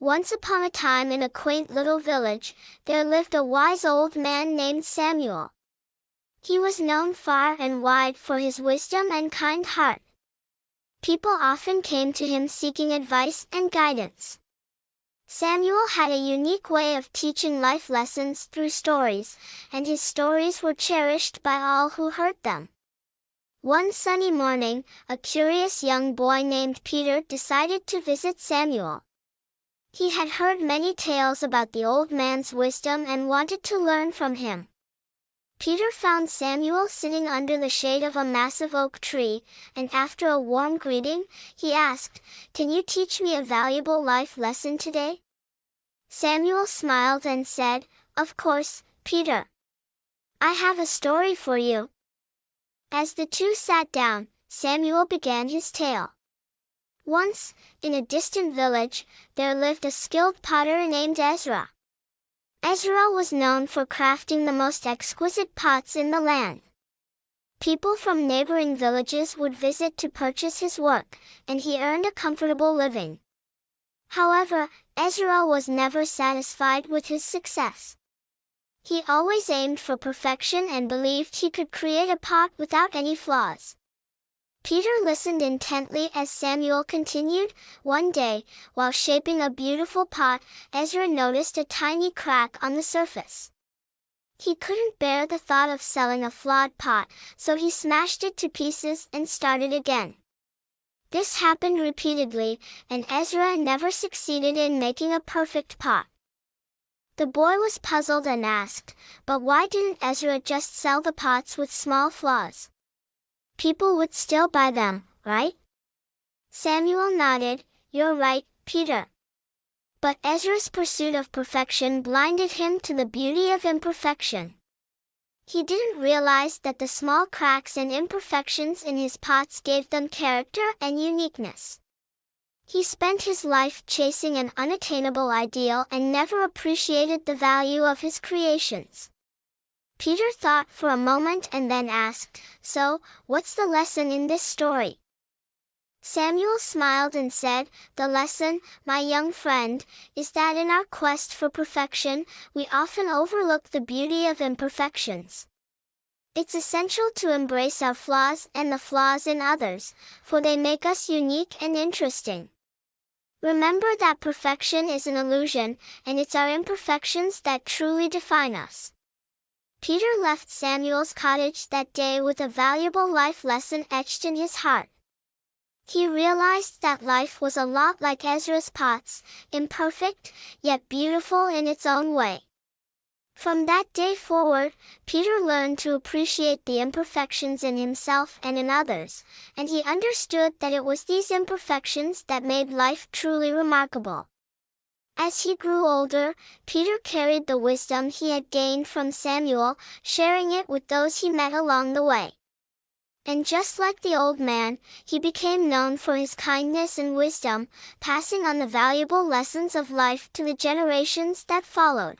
Once upon a time in a quaint little village, there lived a wise old man named Samuel. He was known far and wide for his wisdom and kind heart. People often came to him seeking advice and guidance. Samuel had a unique way of teaching life lessons through stories, and his stories were cherished by all who heard them. One sunny morning, a curious young boy named Peter decided to visit Samuel. He had heard many tales about the old man's wisdom and wanted to learn from him. Peter found Samuel sitting under the shade of a massive oak tree, and after a warm greeting, he asked, "Can you teach me a valuable life lesson today?" Samuel smiled and said, "Of course, Peter. I have a story for you." As the two sat down, Samuel began his tale. Once, in a distant village, there lived a skilled potter named Ezra. Ezra was known for crafting the most exquisite pots in the land. People from neighboring villages would visit to purchase his work, and he earned a comfortable living. However, Ezra was never satisfied with his success. He always aimed for perfection and believed he could create a pot without any flaws. Peter listened intently as Samuel continued. One day, while shaping a beautiful pot, Ezra noticed a tiny crack on the surface. He couldn't bear the thought of selling a flawed pot, so he smashed it to pieces and started again. This happened repeatedly, and Ezra never succeeded in making a perfect pot. The boy was puzzled and asked, "But why didn't Ezra just sell the pots with small flaws? People would still buy them, right?" Samuel nodded. "You're right, Peter." But Ezra's pursuit of perfection blinded him to the beauty of imperfection. He didn't realize that the small cracks and imperfections in his pots gave them character and uniqueness. He spent his life chasing an unattainable ideal and never appreciated the value of his creations. Peter thought for a moment and then asked, "So, what's the lesson in this story?" Samuel smiled and said, "The lesson, my young friend, is that in our quest for perfection, we often overlook the beauty of imperfections. It's essential to embrace our flaws and the flaws in others, for they make us unique and interesting. Remember that perfection is an illusion, and it's our imperfections that truly define us." Peter left Samuel's cottage that day with a valuable life lesson etched in his heart. He realized that life was a lot like Ezra's pots, imperfect, yet beautiful in its own way. From that day forward, Peter learned to appreciate the imperfections in himself and in others, and he understood that it was these imperfections that made life truly remarkable. As he grew older, Peter carried the wisdom he had gained from Samuel, sharing it with those he met along the way. And just like the old man, he became known for his kindness and wisdom, passing on the valuable lessons of life to the generations that followed.